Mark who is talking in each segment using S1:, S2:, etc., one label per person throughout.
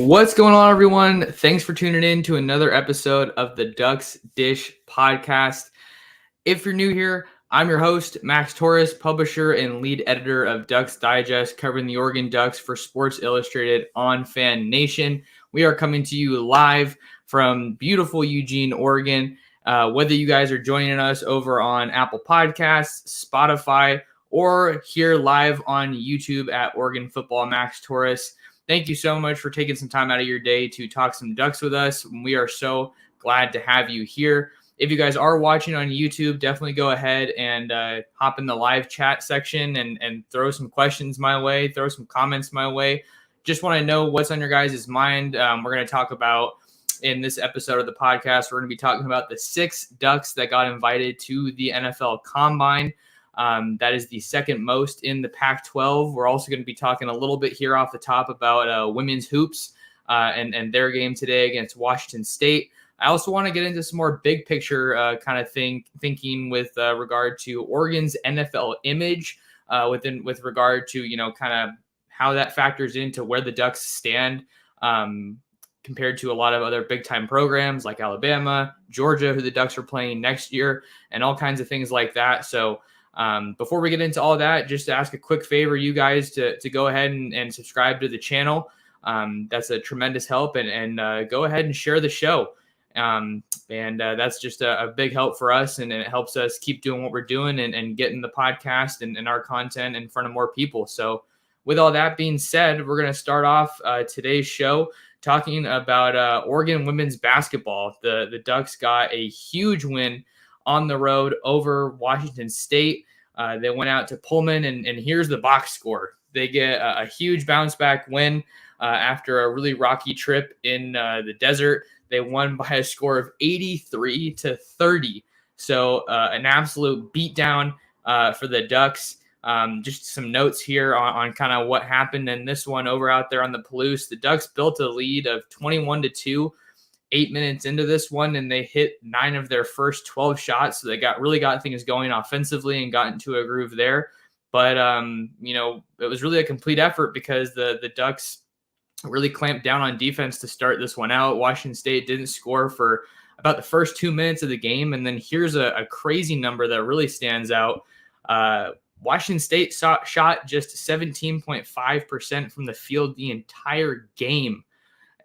S1: What's going on, everyone? Thanks for tuning in to another episode of the Ducks Dish podcast. If you're new here, I'm your host, Max Torres, publisher and lead editor of Ducks Digest, covering the Oregon Ducks for Sports Illustrated on Fan Nation. We are coming to you live from beautiful Eugene, Oregon. Whether you guys are joining us over on Apple Podcasts, Spotify, or here live on YouTube at Oregon Football Max Torres, thank you so much for taking some time out of your day to talk some Ducks with us. We are so glad to have you here. If you guys are watching on YouTube, definitely go ahead and hop in the live chat section and throw some questions my way, throw some comments my way. Just want to know what's on your guys' mind. We're going to talk about, in this episode of the podcast, we're going to be talking about the 6 Ducks that got invited to the NFL Combine. That is the second most in the Pac-12. We're also going to be talking a little bit here off the top about women's hoops and their game today against Washington State. I also want to get into some more big picture kind of thinking with regard to Oregon's NFL image with regard to, kind of how that factors into where the Ducks stand compared to a lot of other big-time programs like Alabama, Georgia, who the Ducks are playing next year, and all kinds of things like that. So before we get into all that, just to ask a quick favor, you guys to go ahead and subscribe to the channel. That's a tremendous help, and go ahead and share the show. That's just a big help for us, and it helps us keep doing what we're doing and getting the podcast and our content in front of more people. So with all that being said, we're going to start off today's show talking about Oregon women's basketball. The Ducks got a huge win on the road over Washington State. They went out to Pullman, and here's the box score. They get a huge bounce back win after a really rocky trip in the desert. They won by a score of 83-30. So an absolute beatdown for the Ducks. Just some notes here on kind of what happened in this one over out there on the Palouse. The Ducks built a lead of 21-2. 8 minutes into this one, and they hit 9 of their first 12 shots. So they really got things going offensively and got into a groove there. But, it was really a complete effort because the Ducks really clamped down on defense to start this one out. Washington State didn't score for about the first 2 minutes of the game. And then here's a crazy number that really stands out. Washington State shot just 17.5% from the field the entire game.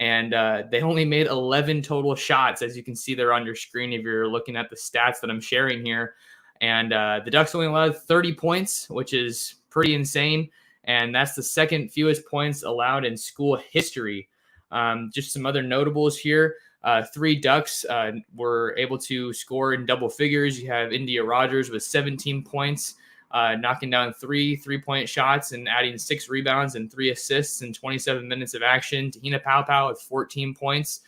S1: And they only made 11 total shots, as you can see there on your screen if you're looking at the stats that I'm sharing here. And the Ducks only allowed 30 points, which is pretty insane. And that's the second fewest points allowed in school history. Just some other notables here. 3 Ducks were able to score in double figures. You have India Rogers with 17 points. Knocking down 3 3-point shots and adding 6 rebounds and 3 assists in 27 minutes of action. Tahina Paopao with 14 points,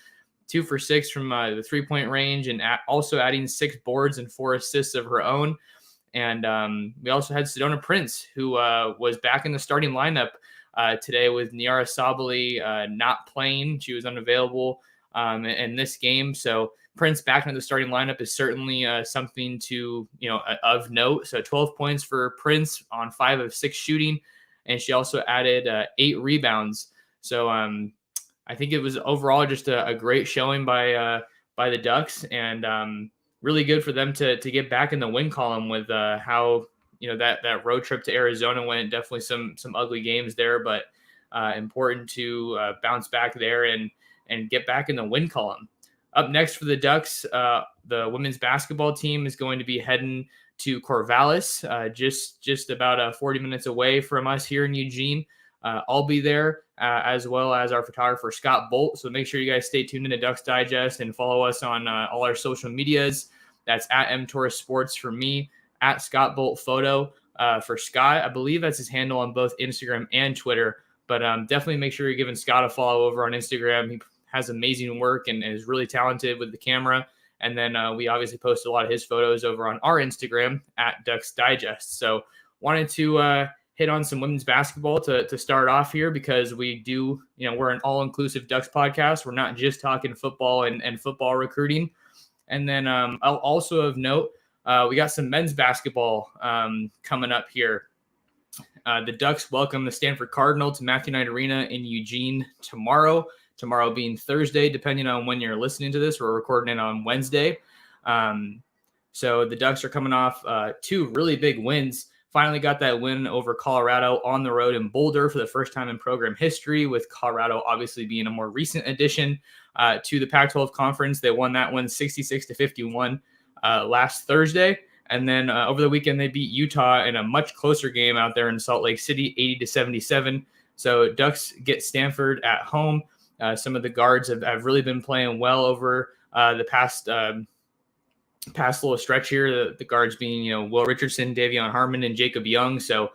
S1: 2 for 6 from the 3-point range, and also adding 6 boards and 4 assists of her own. And we also had Sedona Prince, who was back in the starting lineup today with Niara Sabali not playing. She was unavailable in this game. So Prince back in the starting lineup is certainly something to, of note. So 12 points for Prince on 5 of 6 shooting. And she also added 8 rebounds. So I think it was overall just a great showing by the Ducks, and really good for them to get back in the win column with how, that road trip to Arizona went. Definitely some ugly games there, but important to bounce back there and get back in the win column. Up next for the Ducks, the women's basketball team is going to be heading to Corvallis, just about 40 minutes away from us here in Eugene. I'll be there, as well as our photographer, Scott Bolt. So make sure you guys stay tuned into Ducks Digest and follow us on all our social medias. That's at mTorres Sports for me, at Scott Bolt Photo for Scott. I believe that's his handle on both Instagram and Twitter. But definitely make sure you're giving Scott a follow over on Instagram. He has amazing work and is really talented with the camera. And then we obviously post a lot of his photos over on our Instagram at Ducks Digest. So wanted to hit on some women's basketball to start off here, because we do, we're an all-inclusive Ducks podcast. We're not just talking football and football recruiting. And then I'll also of note, we got some men's basketball coming up here. The Ducks welcome the Stanford Cardinal to Matthew Knight Arena in Eugene tomorrow. tomorrow being Thursday, depending on when you're listening to this. We're recording it on Wednesday. So the Ducks are coming off 2 really big wins. Finally got that win over Colorado on the road in Boulder for the first time in program history, with Colorado obviously being a more recent addition to the Pac-12 conference. They won that one 66-51 last Thursday. And then over the weekend, they beat Utah in a much closer game out there in Salt Lake City, 80-77. So Ducks get Stanford at home. Some of the guards have really been playing well over the past little stretch here. The guards being, Will Richardson, Davion Harmon, and Jacob Young. So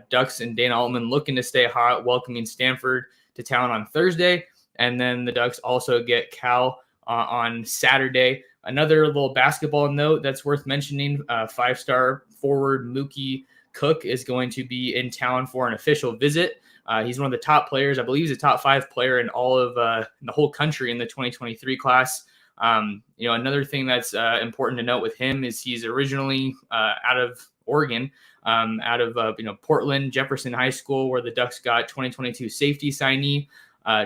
S1: Ducks and Dana Altman looking to stay hot, welcoming Stanford to town on Thursday. And then the Ducks also get Cal on Saturday. Another little basketball note that's worth mentioning, 5-star forward Mookie Cook is going to be in town for an official visit. He's one of the top players. I believe he's a top 5 player in all of the whole country in the 2023 class. Another thing that's important to note with him is he's originally out of Oregon, out of Portland Jefferson High School, where the Ducks got 2022 safety signee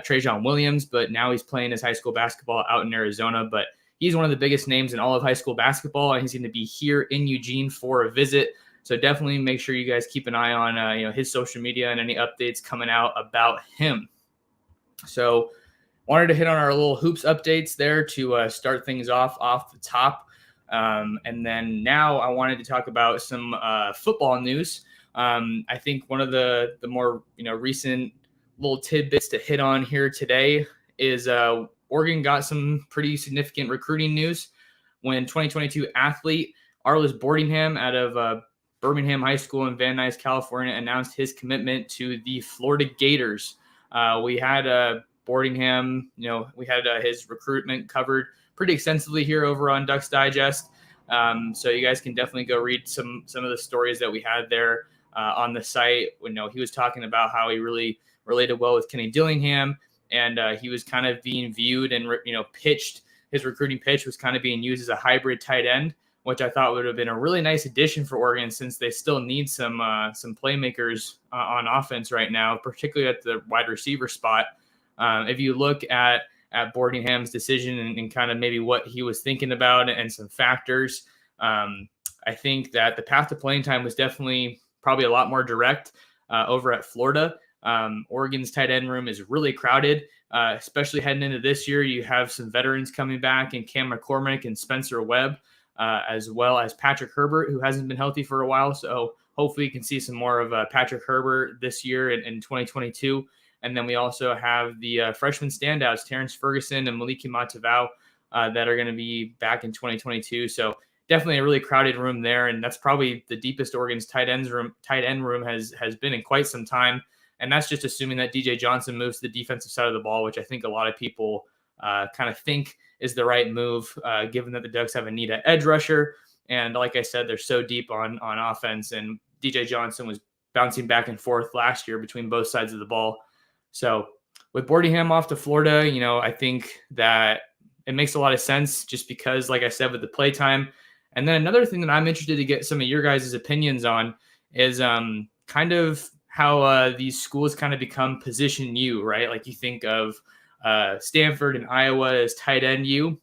S1: Trajan Williams, but now he's playing his high school basketball out in Arizona. But he's one of the biggest names in all of high school basketball, and he's going to be here in Eugene for a visit. So definitely make sure you guys keep an eye on his social media and any updates coming out about him. So wanted to hit on our little hoops updates there to start things off the top. And then now I wanted to talk about some football news. I think one of the more recent little tidbits to hit on here today is Oregon got some pretty significant recruiting news when 2022 athlete Arliss Boardingham out of Birmingham High School in Van Nuys, California, announced his commitment to the Florida Gators. We had Boardingham, we had his recruitment covered pretty extensively here over on Ducks Digest. So you guys can definitely go read some of the stories that we had there on the site. When he was talking about how he really related well with Kenny Dillingham, and he was kind of being viewed and pitched. His recruiting pitch was kind of being used as a hybrid tight end, which I thought would have been a really nice addition for Oregon, since they still need some playmakers on offense right now, particularly at the wide receiver spot. If you look at Boardingham's decision and kind of maybe what he was thinking about and some factors, I think that the path to playing time was definitely probably a lot more direct over at Florida. Oregon's tight end room is really crowded, especially heading into this year. You have some veterans coming back in Cam McCormick and Spencer Webb, as well as Patrick Herbert, who hasn't been healthy for a while. So hopefully you can see some more of Patrick Herbert this year in 2022. And then we also have the freshman standouts, Terrence Ferguson and Maliki Matavao, that are going to be back in 2022. So definitely a really crowded room there. And that's probably the deepest Oregon's tight end room has been in quite some time. And that's just assuming that DJ Johnson moves to the defensive side of the ball, which I think a lot of people kind of think is the right move, given that the Ducks have a need at edge rusher. And like I said, they're so deep on offense. And DJ Johnson was bouncing back and forth last year between both sides of the ball. So with Boardingham off to Florida, I think that it makes a lot of sense just because, like I said, with the play time. And then another thing that I'm interested to get some of your guys' opinions on is kind of how these schools kind of become position U, right? Like you think of Stanford and Iowa as tight end U.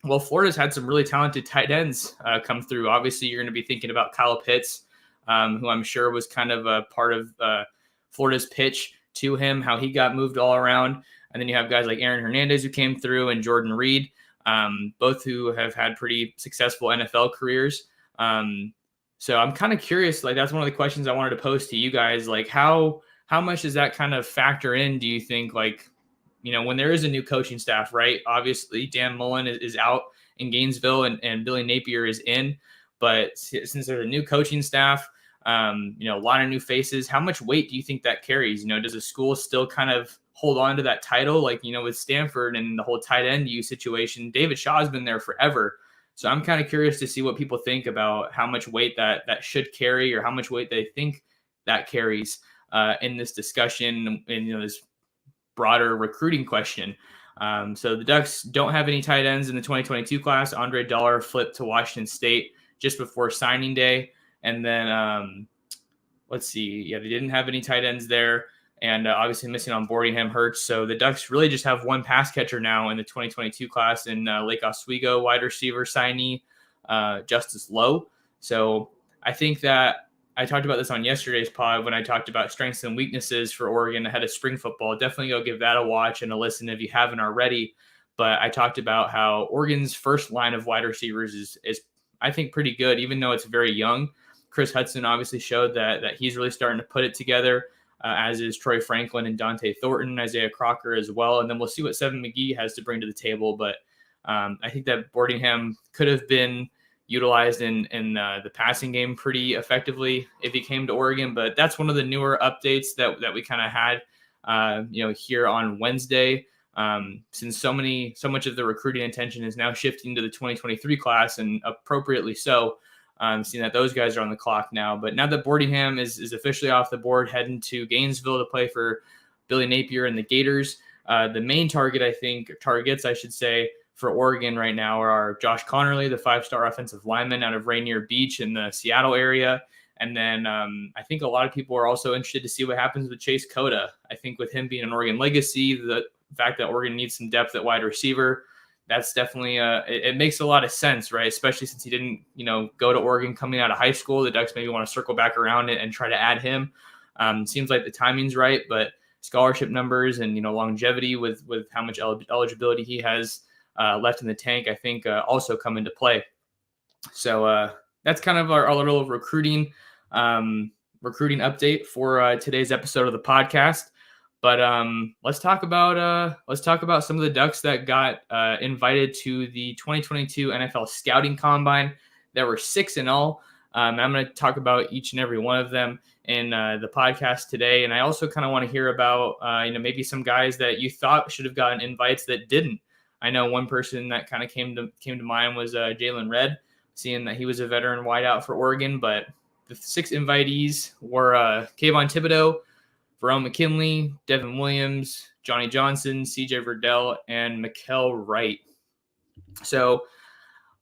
S1: Well, Florida's had some really talented tight ends come through. Obviously, you're going to be thinking about Kyle Pitts, who I'm sure was kind of a part of Florida's pitch to him, how he got moved all around. And then you have guys like Aaron Hernandez who came through, and Jordan Reed, both who have had pretty successful NFL careers. So I'm kind of curious, like that's one of the questions I wanted to pose to you guys. Like how much does that kind of factor in, do you think, like, when there is a new coaching staff, right? Obviously Dan Mullen is out in Gainesville and Billy Napier is in, but since there's a new coaching staff, a lot of new faces, how much weight do you think that carries? Does a school still kind of hold on to that title? Like, with Stanford and the whole tight end U situation, David Shaw has been there forever. So I'm kind of curious to see what people think about how much weight that should carry, or how much weight they think that carries in this discussion and, this broader recruiting question. So the Ducks don't have any tight ends in the 2022 class. Andre Dollar flipped to Washington State just before signing day. And then let's see. Yeah, they didn't have any tight ends there. and obviously missing on Boardingham hurts. So the Ducks really just have one pass catcher now in the 2022 class in Lake Oswego wide receiver signee, Justice Lowe. So I think that I talked about this on yesterday's pod when I talked about strengths and weaknesses for Oregon ahead of spring football. Definitely go give that a watch and a listen if you haven't already. But I talked about how Oregon's first line of wide receivers is I think pretty good, even though it's very young. Chris Hudson obviously showed that he's really starting to put it together, as is Troy Franklin and Dante Thornton, Isaiah Crocker as well. And then we'll see what Seven McGee has to bring to the table. But I think that Boardingham could have been utilized in the passing game pretty effectively if he came to Oregon. But that's one of the newer updates that we kind of had, here on Wednesday. Since so much of the recruiting attention is now shifting to the 2023 class, and appropriately so, seeing that those guys are on the clock now. But now that Boardingham is officially off the board, heading to Gainesville to play for Billy Napier and the Gators, the main targets, I should say, for Oregon right now are Josh Connerly, the 5-star offensive lineman out of Rainier Beach in the Seattle area. And then I think a lot of people are also interested to see what happens with Chase Cota. I think with him being an Oregon legacy, the fact that Oregon needs some depth at wide receiver, that's definitely it makes a lot of sense, right? Especially since he didn't, go to Oregon coming out of high school. The Ducks maybe want to circle back around it and try to add him. Seems like the timing's right, but scholarship numbers and, longevity with how much eligibility he has left in the tank, I think also come into play. So that's kind of our little recruiting update for today's episode of the podcast. But let's talk about some of the Ducks that got invited to the 2022 NFL Scouting Combine. There were 6 in all. I'm going to talk about each and every one of them in the podcast today. And I also kind of want to hear about maybe some guys that you thought should have gotten invites that didn't. I know one person that kind of came to mind was Jalen Redd, seeing that he was a veteran wideout for Oregon. But the 6 invitees were Kayvon Thibodeaux, Verone McKinley, Devin Williams, Johnny Johnson, CJ Verdell, and Mikhail Wright. So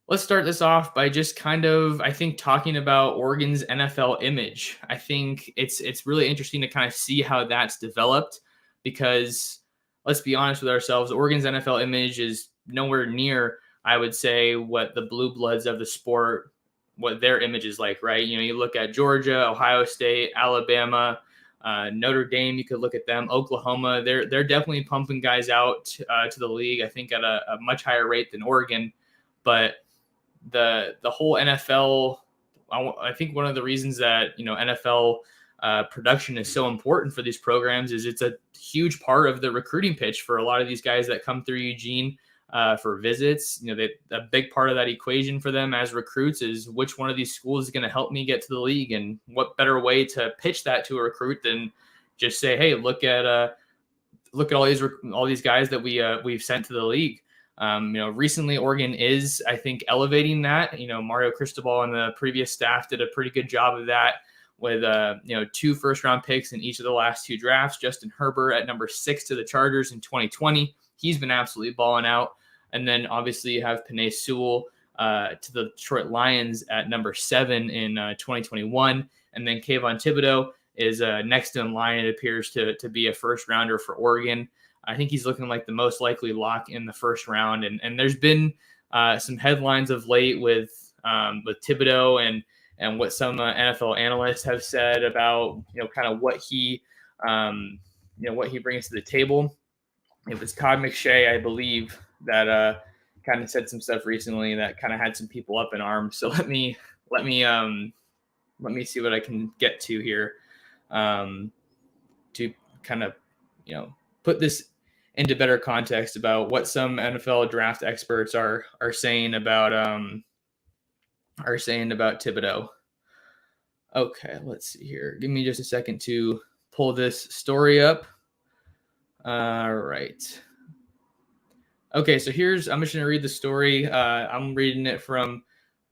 S1: let's start this off by just kind of, I think, talking about Oregon's NFL image. I think it's really interesting to kind of see how that's developed, because let's be honest with ourselves, Oregon's NFL image is nowhere near, I would say, what the blue bloods of the sport, what their image is like, right? You look at Georgia, Ohio State, Alabama, Notre Dame, you could look at them, Oklahoma, they're definitely pumping guys out to the league, I think at a much higher rate than Oregon. But the whole NFL, I think one of the reasons that, NFL production is so important for these programs is it's a huge part of the recruiting pitch for a lot of these guys that come through Eugene for visits. A big part of that equation for them as recruits is which one of these schools is going to help me get to the league, and what better way to pitch that to a recruit than just say, hey, look at all these guys that we've sent to the league. Recently Oregon is, I think, elevating that. Mario Cristobal and the previous staff did a pretty good job of that with 2 first-round picks in each of the last 2 drafts. Justin Herbert at number 6 to the Chargers in 2020. He's been absolutely balling out. And then obviously you have Penei Sewell to the Detroit Lions at number 7 in 2021. And then Kayvon Thibodeaux is next in line, it appears, to be a first-rounder for Oregon. I think he's looking like the most likely lock in the first round. And there's been some headlines of late with Thibodeaux and what some NFL analysts have said about, kind of what he brings to the table. It was Todd McShay, I believe, that kind of said some stuff recently that kind of had some people up in arms. So let me see what I can get to here to kind of put this into better context about what some NFL draft experts are saying about Thibodeaux. Okay, let's see here. Give me just a second to pull this story up. All right. Okay, so I'm just going to read the story. I'm reading it from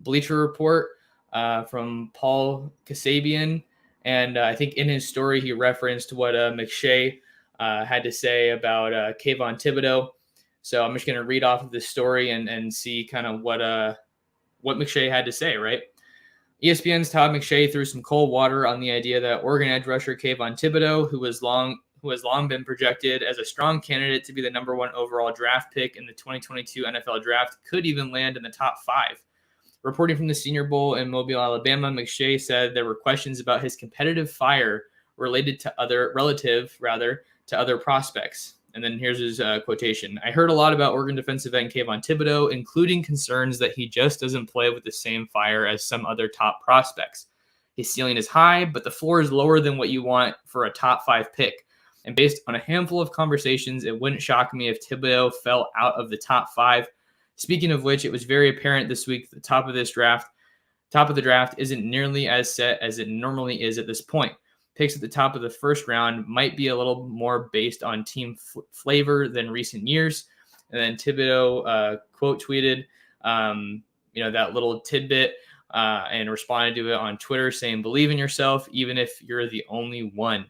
S1: Bleacher Report from Paul Kasabian. And I think in his story, he referenced what McShay had to say about Kayvon Thibodeaux. So I'm just going to read off of this story and see kind of what McShay had to say, right? ESPN's Todd McShay threw some cold water on the idea that Oregon edge rusher Kayvon Thibodeaux, who who has long been projected as a strong candidate to be the number 1 overall draft pick in the 2022 NFL draft, could even land in the top 5. Reporting from the Senior Bowl in Mobile, Alabama, McShay said there were questions about his competitive fire related to other prospects. And then here's his quotation. I heard a lot about Oregon defensive end Kayvon Thibodeaux, including concerns that he just doesn't play with the same fire as some other top prospects. His ceiling is high, but the floor is lower than what you want for a top 5 pick. And based on a handful of conversations, it wouldn't shock me if Thibodeaux fell out of the top 5. Speaking of which, it was very apparent this week that the top of the draft isn't nearly as set as it normally is at this point. Picks at the top of the first round might be a little more based on team flavor than recent years. And then Thibodeaux quote tweeted, that little tidbit and responded to it on Twitter saying, "Believe in yourself, even if you're the only one."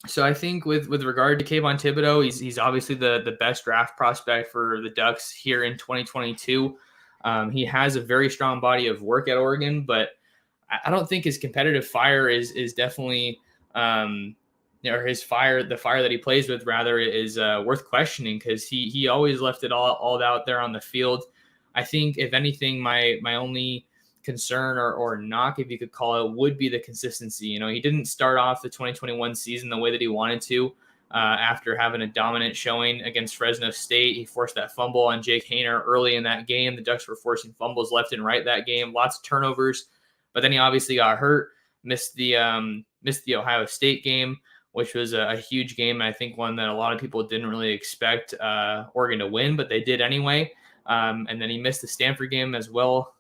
S1: So I think with regard to Kayvon Thibodeaux, he's obviously the best draft prospect for the Ducks here in 2022. He has a very strong body of work at Oregon, but I don't think his competitive fire is definitely, the fire that he plays with rather is worth questioning, because he always left it all out there on the field. I think if anything, my only concern or knock, if you could call it, would be the consistency. He didn't start off the 2021 season the way that he wanted to. After having a dominant showing against Fresno State, he forced that fumble on Jake Haener early in that game. The Ducks were forcing fumbles left and right that game, lots of turnovers. But then he obviously got hurt, missed the Ohio State game, which was a huge game. And I think one that a lot of people didn't really expect Oregon to win, but they did anyway. And then he missed the Stanford game as well.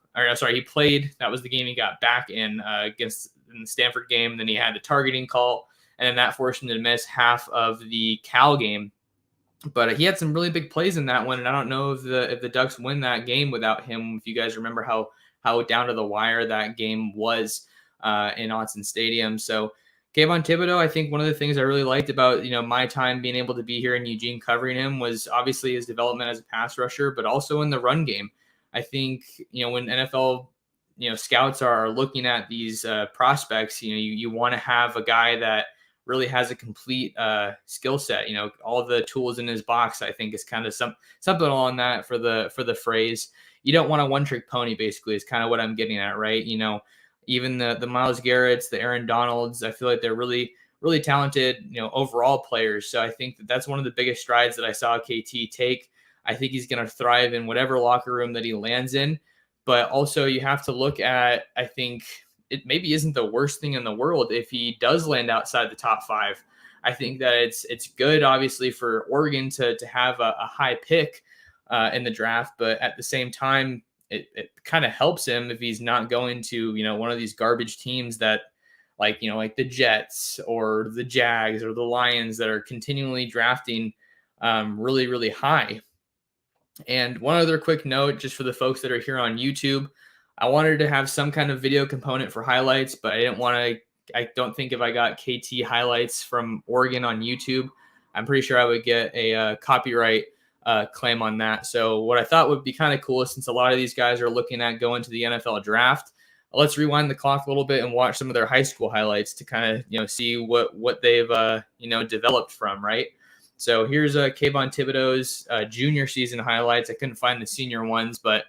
S1: He played. That was the game he got back in the Stanford game. Then he had the targeting call, and then that forced him to miss half of the Cal game. But he had some really big plays in that one, and I don't know if the Ducks win that game without him. If you guys remember how down to the wire that game was in Autzen Stadium. So Kayvon Thibodeaux, I think one of the things I really liked about my time being able to be here in Eugene covering him was obviously his development as a pass rusher, but also in the run game. I think, when NFL, scouts are looking at these prospects, you want to have a guy that really has a complete skill set, all the tools in his box. I think is kind of something on that for the phrase. You don't want a one-trick pony, basically, is kind of what I'm getting at, right? Even the Myles Garretts, the Aaron Donalds, I feel like they're really, really talented, overall players. So I think that's one of the biggest strides that I saw KT take. I think he's going to thrive in whatever locker room that he lands in. But also you have to look at, I think it maybe isn't the worst thing in the world if he does land outside the top 5. I think that it's good, obviously, for Oregon to have a high pick in the draft. But at the same time, it kind of helps him if he's not going to, one of these garbage teams that like the Jets or the Jags or the Lions that are continually drafting really, really high. And one other quick note, just for the folks that are here on YouTube, I wanted to have some kind of video component for highlights, but I don't think if I got KT highlights from Oregon on YouTube, I'm pretty sure I would get a copyright claim on that. So what I thought would be kind of cool, since a lot of these guys are looking at going to the NFL draft, let's rewind the clock a little bit and watch some of their high school highlights to kind of, see what they've, developed from, right? So here's Kayvon Thibodeaux's junior season highlights. I couldn't find the senior ones, but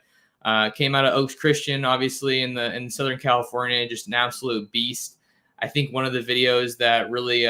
S1: came out of Oaks Christian, obviously in Southern California, just an absolute beast. I think one of the videos that really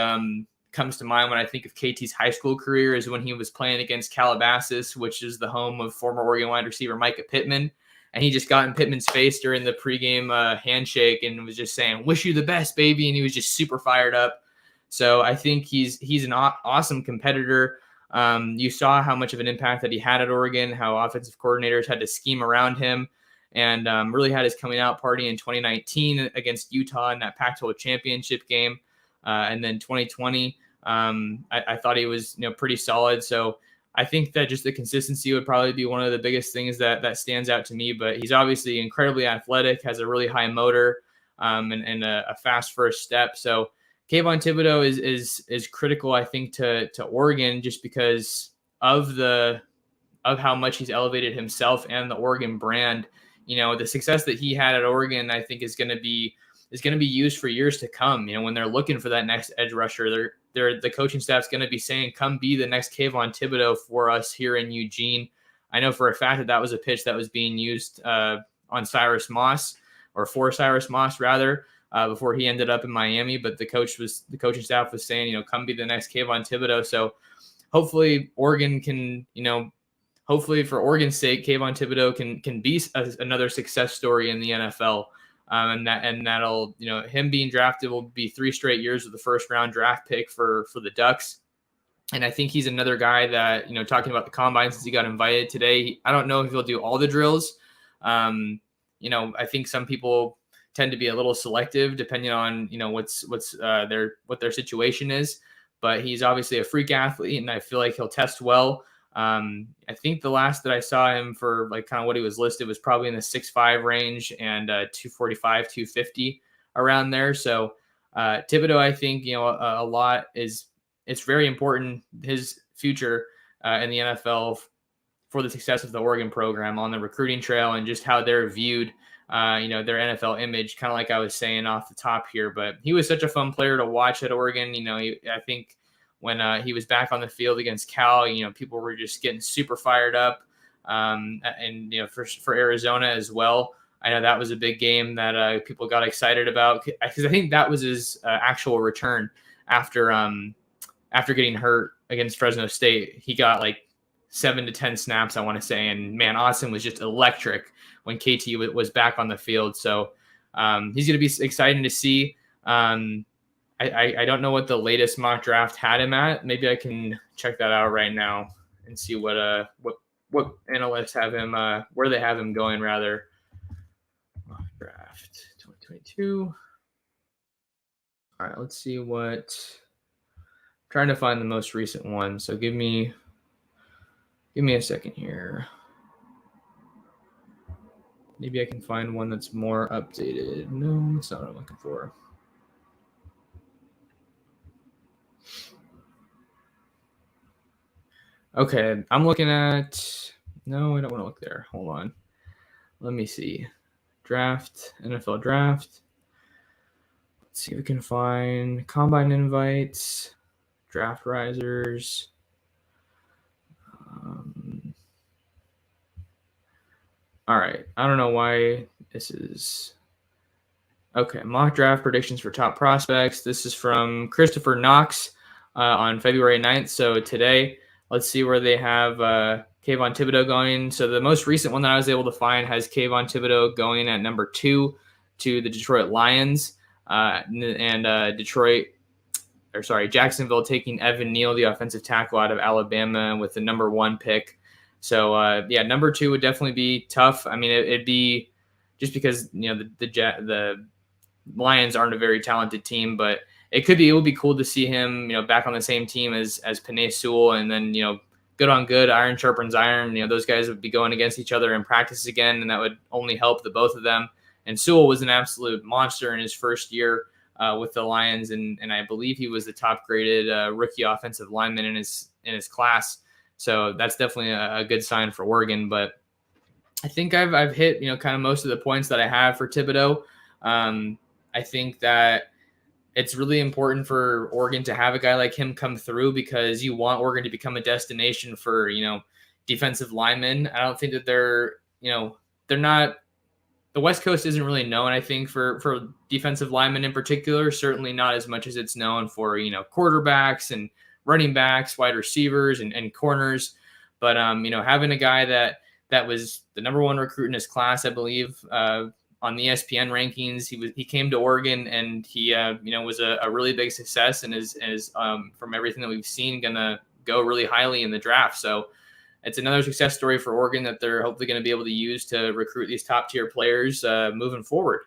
S1: comes to mind when I think of KT's high school career is when he was playing against Calabasas, which is the home of former Oregon wide receiver Micah Pittman. And he just got in Pittman's face during the pregame handshake and was just saying, "Wish you the best, baby." And he was just super fired up. So I think he's an awesome competitor. You saw how much of an impact that he had at Oregon, how offensive coordinators had to scheme around him, and really had his coming out party in 2019 against Utah in that Pac-12 championship game. And then 2020, I thought he was pretty solid. So I think that just the consistency would probably be one of the biggest things that stands out to me. But he's obviously incredibly athletic, has a really high motor, and a fast first step. So Kayvon Thibodeaux is critical, I think, to Oregon, just because of how much he's elevated himself and the Oregon brand. The success that he had at Oregon, I think, is going to be is going to be used for years to come. When they're looking for that next edge rusher, the coaching staff's going to be saying, come be the next Kayvon Thibodeaux for us here in Eugene. I know for a fact that was a pitch that was being used on Cyrus Moss, or for Cyrus Moss rather, before he ended up in Miami. But the coaching staff was saying, come be the next Kayvon Thibodeaux. So hopefully Oregon can, hopefully for Oregon's sake, Kayvon Thibodeaux can be another success story in the NFL. And that'll, him being drafted will be 3 straight years with the first round draft pick for the Ducks. And I think he's another guy that, talking about the combine, since he got invited today, I don't know if he'll do all the drills. I think some people tend to be a little selective depending on, what their situation is. But he's obviously a freak athlete, and I feel like he'll test well. I think the last that I saw him for kind of what he was listed was probably in the 6'5" range and 245, 250 around there. So Thibodeaux, I think, a lot it's very important, his future in the NFL for the success of the Oregon program on the recruiting trail and just how they're viewed, their NFL image, kind of like I was saying off the top here. But he was such a fun player to watch at Oregon. I think when he was back on the field against Cal, people were just getting super fired up. And for Arizona as well. I know that was a big game that people got excited about, because I think that was his actual return after getting hurt against Fresno State. He got 7 to 10 snaps, I want to say. And man, Austin was just electric when KT was back on the field. So he's going to be exciting to see. I don't know what the latest mock draft had him at. Maybe I can check that out right now and see what analysts have him, where they have him going rather. Mock draft 2022. All right, let's see what. Trying to find the most recent one. So give me a second here. Maybe I can find one that's more updated. No, that's not what I'm looking for. Okay, I'm looking at. No, I don't want to look there. Hold on. Let me see. Draft, NFL draft. Let's see if we can find combine invites, draft risers. All right. I don't know why this is. Okay, mock draft predictions for top prospects. This is from Christopher Knox on February 9th. So today, let's see where they have Kayvon Thibodeaux going. So the most recent one that I was able to find has Kayvon Thibodeaux going at number 2 to the Detroit Lions, and Jacksonville taking Evan Neal, the offensive tackle out of Alabama, with the number 1 pick. So number 2 would definitely be tough. I mean, it'd be just because the Lions aren't a very talented team, but it would be cool to see him back on the same team as Penei Sewell, and then good on good, iron sharpens iron. Those guys would be going against each other in practice again, and that would only help the both of them. And Sewell was an absolute monster in his first year with the Lions, and I believe he was the top graded rookie offensive lineman in his class. So that's definitely a good sign for Oregon. But I think I've hit kind of most of the points that I have for Thibodeaux. I think that it's really important for Oregon to have a guy like him come through, because you want Oregon to become a destination for defensive linemen. I don't think that they're not. The West Coast isn't really known, I think, for defensive linemen in particular. Certainly not as much as it's known for quarterbacks and running backs, wide receivers, and corners. But having a guy that was the number 1 recruit in his class, I believe, on the ESPN rankings, he came to Oregon, and he was a really big success, and is from everything that we've seen gonna go really highly in the draft. So it's another success story for Oregon that they're hopefully going to be able to use to recruit these top tier players moving forward.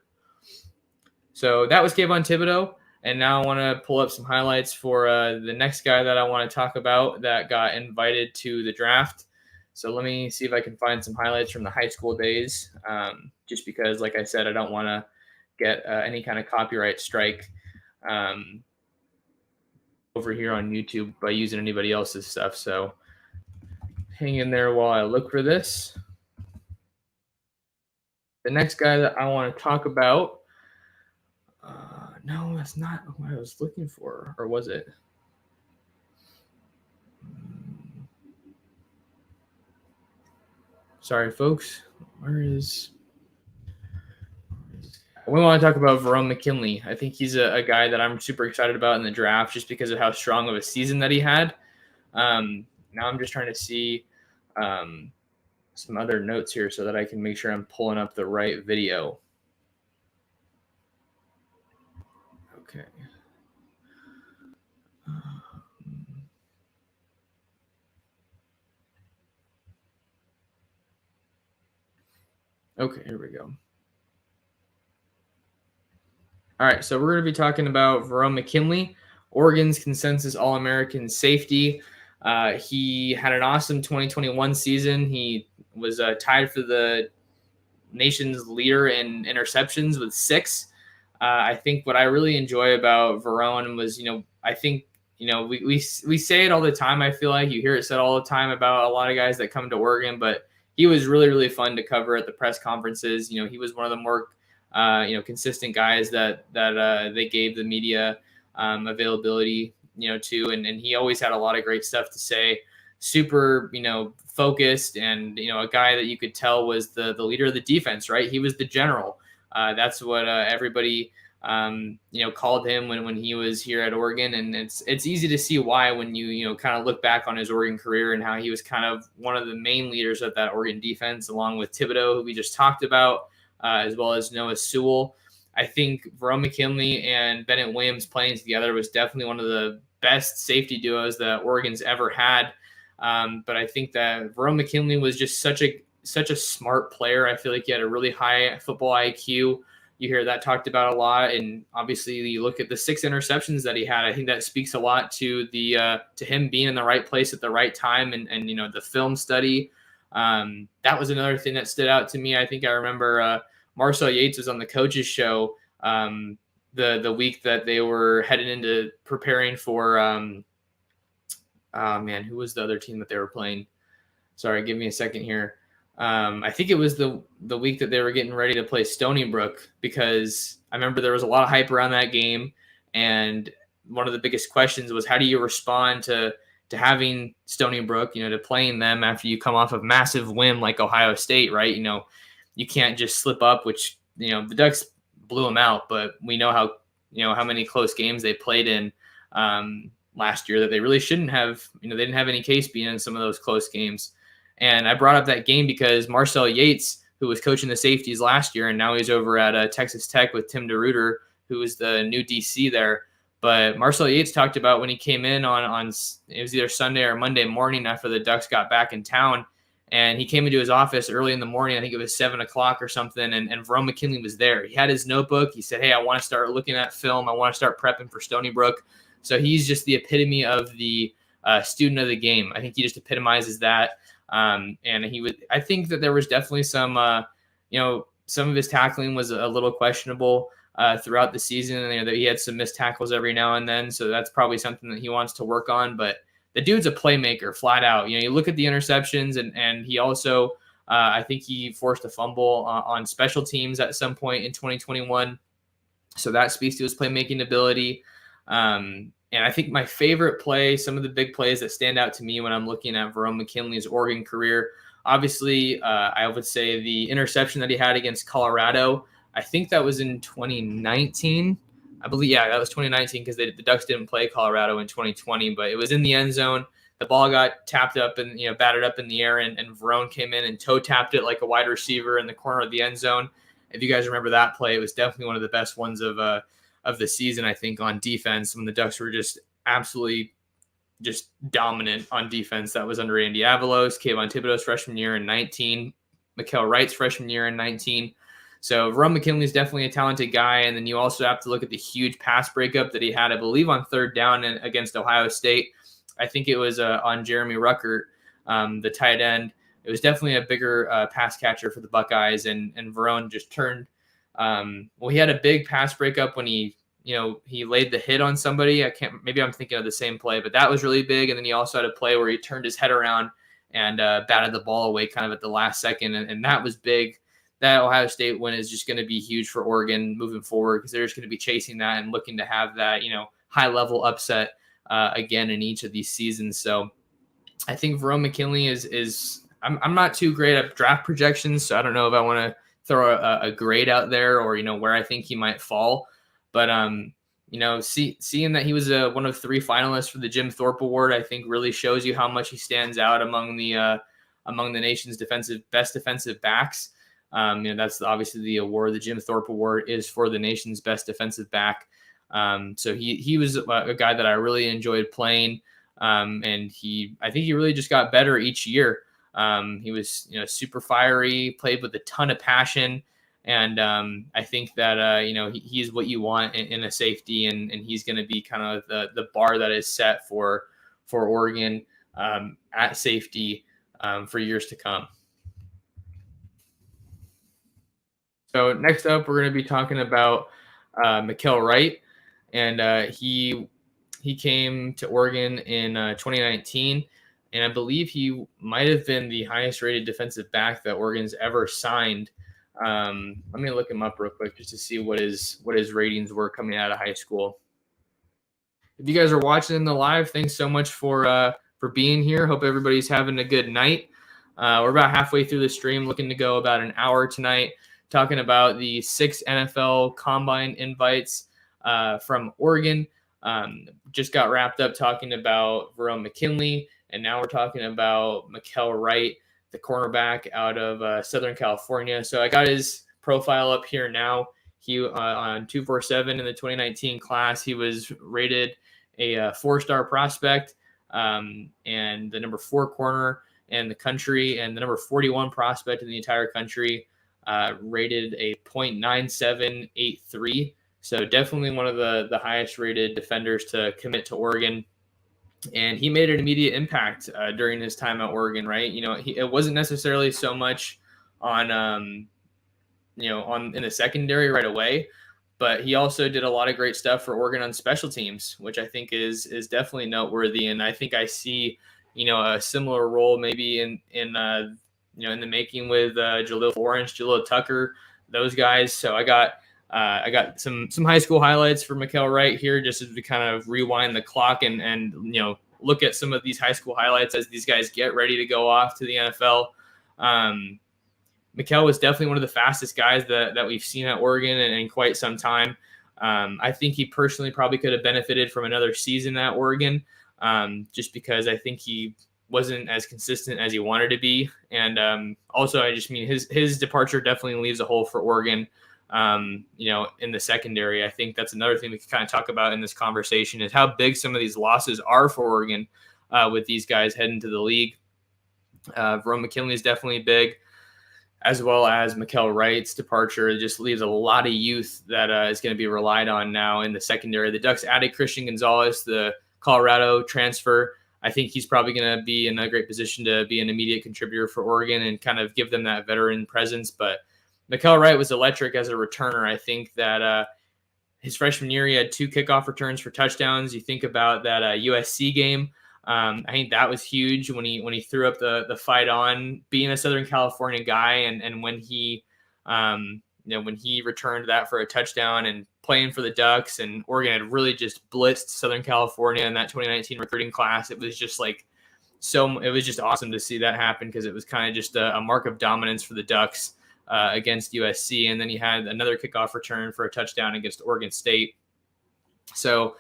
S1: So that was Kayvon Thibodeaux. And now I want to pull up some highlights for the next guy that I want to talk about that got invited to the draft. So let me see if I can find some highlights from the high school days, just because, like I said, I don't want to get any kind of copyright strike over here on YouTube by using anybody else's stuff. So hang in there while I look for this. The next guy that I want to talk about No, that's not what I was looking for. Or was it? Sorry, folks. We want to talk about Verone McKinley. I think he's a guy that I'm super excited about in the draft just because of how strong of a season that he had. Now I'm just trying to see some other notes here so that I can make sure I'm pulling up the right video. Okay. Okay, here we go. All right, so we're going to be talking about Verone McKinley, Oregon's consensus All-American safety. He had an awesome 2021 season. He was tied for the nation's leader in interceptions with 6. I think what I really enjoy about Verone was, I think, we say it all the time. I feel like you hear it said all the time about a lot of guys that come to Oregon, but he was really, really fun to cover at the press conferences. He was one of the more consistent guys that they gave the media availability, to, and he always had a lot of great stuff to say. Super, focused, and a guy that you could tell was the leader of the defense, right? He was the general. That's what everybody called him when he was here at Oregon, and it's easy to see why when you kind of look back on his Oregon career and how he was kind of one of the main leaders of that Oregon defense, along with Thibodeaux, who we just talked about, as well as Noah Sewell. I think Verone McKinley and Bennett Williams playing together was definitely one of the best safety duos that Oregon's ever had. But I think that Verone McKinley was just such a smart player. I feel like he had a really high football IQ. You hear that talked about a lot, and obviously you look at the 6 interceptions that he had. I think that speaks a lot to to him being in the right place at the right time, and the film study. That was another thing that stood out to me. I think I remember Marcel Yates was on the coaches show the week that they were heading into preparing for. Who was the other team that they were playing? Sorry, give me a second here. I think it was the week that they were getting ready to play Stony Brook, because I remember there was a lot of hype around that game, and one of the biggest questions was, how do you respond to having Stony Brook, to playing them after you come off of massive win like Ohio State, right? You can't just slip up, which the Ducks blew them out, but we know how many close games they played in last year that they really shouldn't have. They didn't have any case being in some of those close games. And I brought up that game because Marcel Yates, who was coaching the safeties last year, and now he's over at Texas Tech with Tim DeRuyter, who is the new DC there. But Marcel Yates talked about when he came in on it was either Sunday or Monday morning after the Ducks got back in town, and he came into his office early in the morning. I think it was 7 o'clock or something, and Verone McKinley was there. He had his notebook. He said, "Hey, I want to start looking at film. I want to start prepping for Stony Brook." So he's just the epitome of the student of the game. I think he just epitomizes that. And I think that there was definitely some of his tackling was a little questionable throughout the season. That he had some missed tackles every now and then. So that's probably something that he wants to work on. But the dude's a playmaker flat out. You look at the interceptions, and he also, I think he forced a fumble on special teams at some point in 2021. So that speaks to his playmaking ability. And I think my favorite play, some of the big plays that stand out to me when I'm looking at Verone McKinley's Oregon career, obviously, I would say the interception that he had against Colorado. I think that was in 2019. I believe, yeah, that was 2019, because the Ducks didn't play Colorado in 2020, but it was in the end zone. The ball got tapped up and batted up in the air, and Verone came in and toe tapped it like a wide receiver in the corner of the end zone. If you guys remember that play, it was definitely one of the best ones of the season, I think, on defense, when the Ducks were just absolutely just dominant on defense. That was under Andy Avalos, Kayvon Thibodeaux's freshman year in 19, Mikhail Wright's freshman year in 19. So Verone McKinley is definitely a talented guy. And then you also have to look at the huge pass breakup that he had, I believe, on 3rd down against Ohio State. I think it was on Jeremy Ruckert, the tight end. It was definitely a bigger pass catcher for the Buckeyes, and Verone just turned. He had a big pass breakup when he laid the hit on somebody. Maybe I'm thinking of the same play, but that was really big. And then he also had a play where he turned his head around and batted the ball away kind of at the last second. And that was big. that Ohio State win is just going to be huge for Oregon moving forward, because they're just going to be chasing that and looking to have that, high level upset again in each of these seasons. So I think Verone McKinley is I'm not too great at draft projections, so I don't know if I want to throw a grade out there, or where I think he might fall. But seeing that he was one of 3 finalists for the Jim Thorpe Award, I think really shows you how much he stands out among the nation's best defensive backs. That's obviously the award. The Jim Thorpe Award is for the nation's best defensive back. So he was a guy that I really enjoyed playing. And I think he really just got better each year. He was, super fiery, played with a ton of passion. And I think that, he's what you want in a safety, and he's going to be kind of the bar that is set for Oregon at safety for years to come. So next up, we're going to be talking about Mikhail Wright, and he came to Oregon in 2019, and I believe he might have been the highest rated defensive back that Oregon's ever signed. Let me look him up real quick just to see what his ratings were coming out of high school. If you guys are watching the live, thanks so much for being here. Hope everybody's having a good night. We're about halfway through the stream, looking to go about an hour tonight, talking about the 6 NFL Combine invites from Oregon. Just got wrapped up talking about Verone McKinley, and now we're talking about Mikhail Wright, the cornerback out of Southern California. So I got his profile up here now. He on 247 in the 2019 class, he was rated a 4-star prospect, and the number 4 corner in the country, and the number 41 prospect in the entire country, rated a .9783. So definitely one of the highest rated defenders to commit to Oregon. And he made an immediate impact during his time at Oregon, right? It wasn't necessarily so much on in the secondary right away, but he also did a lot of great stuff for Oregon on special teams, which I think is definitely noteworthy. And I think I see, a similar role maybe in the making with Jalil Lawrence, Jalil Tucker, those guys. So I got some high school highlights for Mikhail Wright here, just as we kind of rewind the clock and look at some of these high school highlights as these guys get ready to go off to the NFL. Mikhail was definitely one of the fastest guys that we've seen at Oregon in quite some time. I think he personally probably could have benefited from another season at Oregon, just because I think he wasn't as consistent as he wanted to be. And also, I just mean his departure definitely leaves a hole for Oregon. In the secondary. I think that's another thing we can kind of talk about in this conversation, is how big some of these losses are for Oregon with these guys heading to the league. Verone McKinley is definitely big, as well as Mikhail Wright's departure. It just leaves a lot of youth that is going to be relied on now in the secondary. The Ducks added Christian Gonzalez, the Colorado transfer. I think he's probably going to be in a great position to be an immediate contributor for Oregon and kind of give them that veteran presence. But Mikhail Wright was electric as a returner. I think that his freshman year, he had 2 kickoff returns for touchdowns. You think about that USC game. I think that was huge when he threw up the fight on, being a Southern California guy, and when he when he returned that for a touchdown and playing for the Ducks, and Oregon had really just blitzed Southern California in that 2019 recruiting class. It was just it was just awesome to see that happen, because it was kind of just a mark of dominance for the Ducks against USC. And then he had another kickoff return for a touchdown against Oregon State. So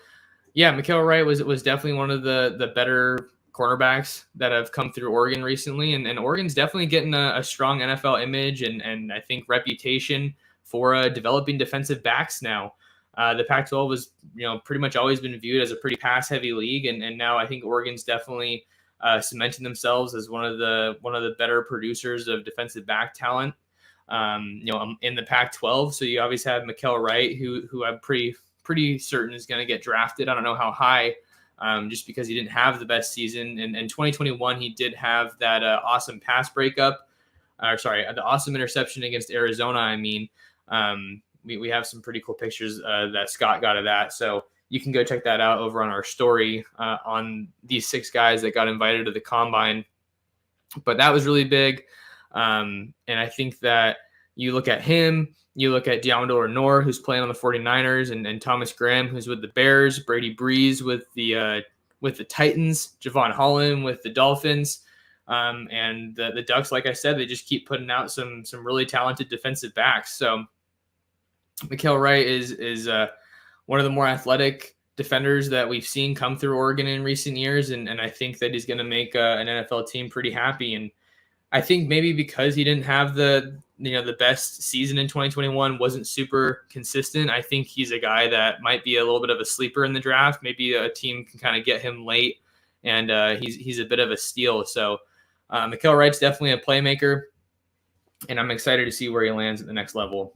S1: yeah, Mikhail Wright was definitely one of the better cornerbacks that have come through Oregon recently. And Oregon's definitely getting a strong NFL image and I think reputation for developing defensive backs now. The Pac-12 was, pretty much always been viewed as a pretty pass-heavy league, and now I think Oregon's definitely cementing themselves as one of the better producers of defensive back talent. In the Pac-12. So you obviously have Mikhail Wright, who I'm pretty certain is going to get drafted. I don't know how high, just because he didn't have the best season. And in 2021, he did have that awesome pass breakup, the awesome interception against Arizona. We have some pretty cool pictures that Scott got of that. So you can go check that out over on our story on these 6 guys that got invited to the Combine. But that was really big. And I think that, you look at him, you look at Diamador Noor, who's playing on the 49ers, and Thomas Graham, who's with the Bears, Brady Breeze with the Titans, Javon Holland with the Dolphins. And the Ducks, like I said, they just keep putting out some really talented defensive backs. So Mikhail Wright is one of the more athletic defenders that we've seen come through Oregon in recent years, and I think that he's going to make an NFL team pretty happy. And I think maybe because he didn't have the best season in 2021, wasn't super consistent, I think he's a guy that might be a little bit of a sleeper in the draft. Maybe a team can kind of get him late, and he's a bit of a steal. So Mikhail Wright's definitely a playmaker, and I'm excited to see where he lands at the next level.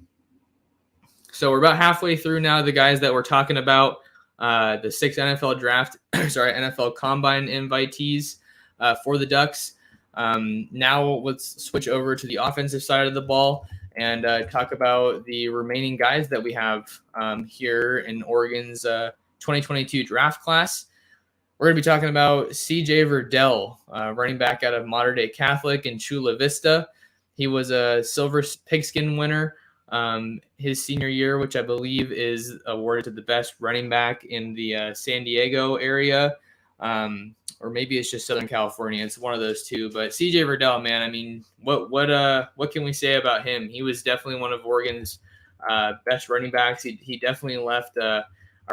S1: So we're about halfway through now the guys that we're talking about, the 6 NFL draft, NFL combine invitees for the Ducks. Now let's switch over to the offensive side of the ball and talk about the remaining guys that we have here in Oregon's 2022 draft class. We're going to be talking about CJ Verdell, running back out of Mater Dei Catholic in Chula Vista. He was a Silver Pigskin winner his senior year, which I believe is awarded to the best running back in the San Diego area. Or maybe it's just Southern California. It's one of those two. But CJ Verdell, man, I mean, what can we say about him? He was definitely one of Oregon's best running backs. He definitely left a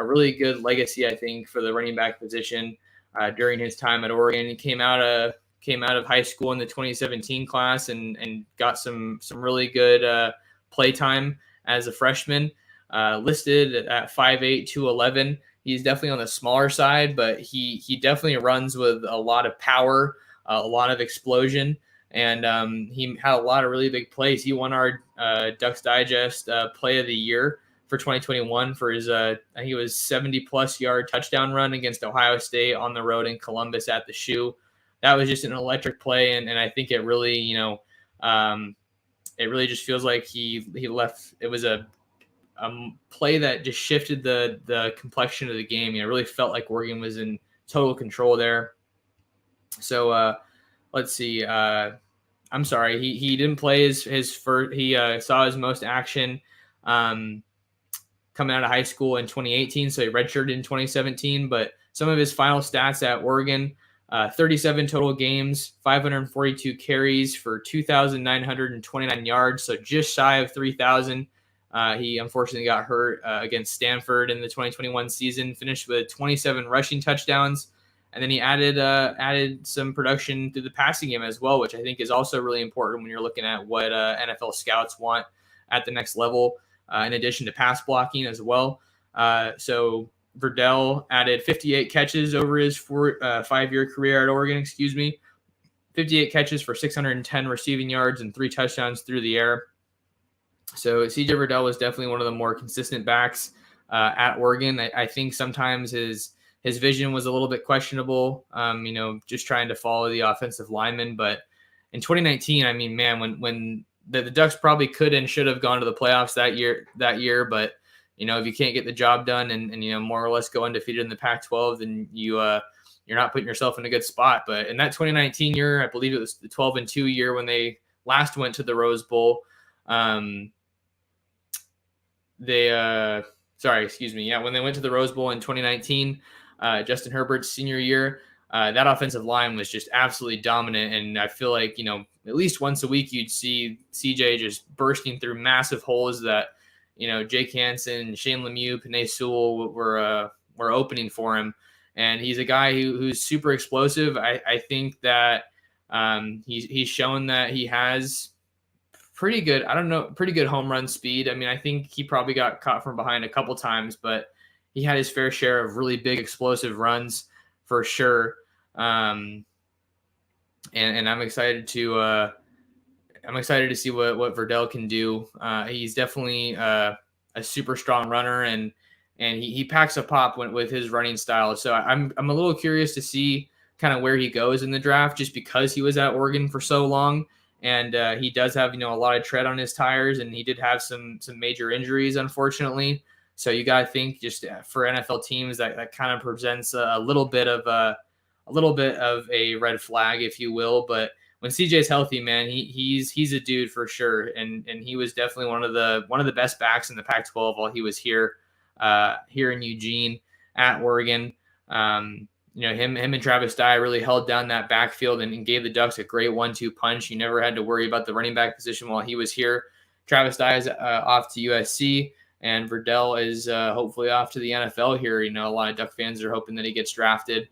S1: really good legacy, I think, for the running back position during his time at Oregon. He came out of high school in the 2017 class and got some really good play time as a freshman. Listed at 5'8", 211. He's definitely on the smaller side, but he definitely runs with a lot of power, a lot of explosion, and he had a lot of really big plays. He won our Ducks Digest Play of the Year for 2021 for his he was 70-plus yard touchdown run against Ohio State on the road in Columbus at the Shoe. That was just an electric play, and I think it really it really just feels like he left. It was a play that just shifted the complexion of the game. It really felt like Oregon was in total control there. So let's see. I'm sorry. He didn't play his first. He saw his most action coming out of high school in 2018. So he redshirted in 2017. But some of his final stats at Oregon: 37 total games, 542 carries for 2,929 yards. So just shy of 3,000. He unfortunately got hurt against Stanford in the 2021 season, finished with 27 rushing touchdowns. And then he added some production through the passing game as well, which I think is also really important when you're looking at what NFL scouts want at the next level, in addition to pass blocking as well. So Verdell added 58 catches over his 5-year career at Oregon, 58 catches for 610 receiving yards and 3 touchdowns through the air. So CJ Verdell was definitely one of the more consistent backs at Oregon. I think sometimes his vision was a little bit questionable, just trying to follow the offensive lineman. But in 2019, I mean, man, when the Ducks probably could and should have gone to the playoffs that year, but if you can't get the job done and more or less go undefeated in the Pac-12, then you're not putting yourself in a good spot. But in that 2019 year, I believe it was the 12-2 year when they last went to the Rose Bowl. When they went to the Rose Bowl in 2019, Justin Herbert's senior year, that offensive line was just absolutely dominant. And I feel like, at least once a week, you'd see CJ just bursting through massive holes that, Jake Hansen, Shane Lemieux, Penei Sewell were opening for him. And he's a guy who's super explosive. I think that he's shown that he has pretty good home run speed. I mean, I think he probably got caught from behind a couple times, but he had his fair share of really big explosive runs for sure. And I'm excited to see what Verdell can do. He's definitely a super strong runner, and he packs a pop with his running style. So I'm a little curious to see kind of where he goes in the draft, just because he was at Oregon for so long. And he does have, a lot of tread on his tires, and he did have some major injuries, unfortunately. So you got to think, just for NFL teams, that kind of presents a little bit of a red flag, if you will. But when CJ's healthy, man, he's a dude for sure, and he was definitely one of the best backs in the Pac-12 while he was here in Eugene at Oregon. Him and Travis Dye really held down that backfield and gave the Ducks a great 1-2 punch. You never had to worry about the running back position while he was here. Travis Dye is off to USC, and Verdell is hopefully off to the NFL here. A lot of Duck fans are hoping that he gets drafted.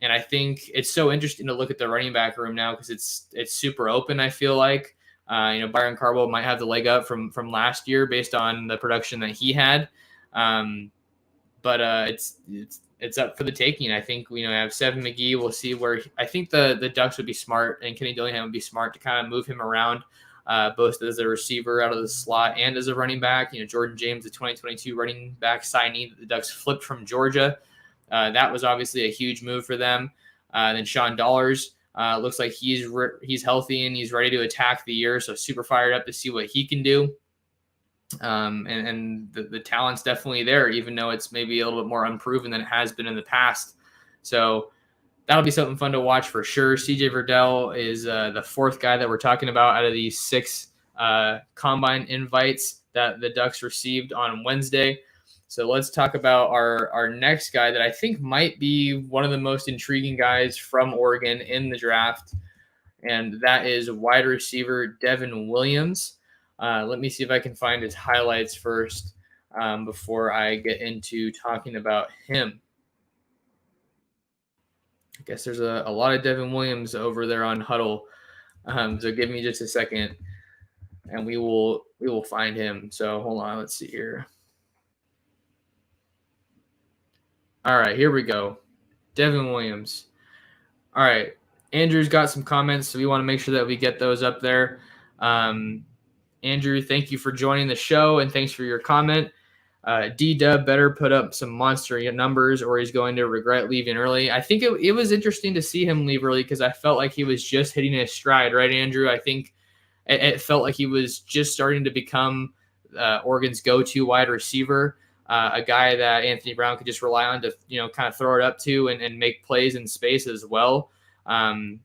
S1: And I think it's so interesting to look at the running back room now because it's super open, I feel like. Byron Carbo might have the leg up from last year based on the production that he had. But it's up for the taking. I think I have Seven McGee. We'll see where I think the Ducks would be smart, and Kenny Dillingham would be smart to kind of move him around, both as a receiver out of the slot and as a running back. Jordan James, the 2022 running back signee that the Ducks flipped from Georgia. That was obviously a huge move for them. Then Sean Dollars looks like he's healthy and he's ready to attack the year. So super fired up to see what he can do. And the talent's definitely there, even though it's maybe a little bit more unproven than it has been in the past. So that'll be something fun to watch for sure. CJ Verdell is the fourth guy that we're talking about out of these 6 combine invites that the Ducks received on Wednesday. So let's talk about our next guy that I think might be one of the most intriguing guys from Oregon in the draft, and that is wide receiver Devin Williams. Let me see if I can find his highlights first before I get into talking about him. I guess there's a lot of Devin Williams over there on Huddle. So give me just a second and we will find him. So hold on, let's see here. All right, here we go. Devin Williams. All right, Andrew's got some comments, so we want to make sure that we get those up there. Andrew, thank you for joining the show, and thanks for your comment. D-Dub better put up some monster numbers or he's going to regret leaving early. I think it was interesting to see him leave early because I felt like he was just hitting his stride, right, Andrew? I think it felt like he was just starting to become Oregon's go-to wide receiver, a guy that Anthony Brown could just rely on to, kind of throw it up to and make plays in space as well. And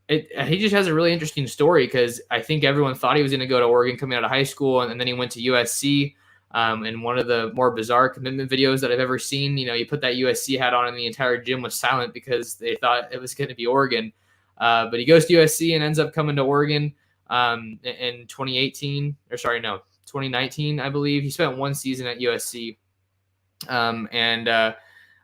S1: he just has a really interesting story because I think everyone thought he was going to go to Oregon coming out of high school, and then he went to USC. And one of the more bizarre commitment videos that I've ever seen, you put that USC hat on and the entire gym was silent because they thought it was going to be Oregon. But he goes to USC and ends up coming to Oregon in 2019, I believe. He spent 1 season at USC.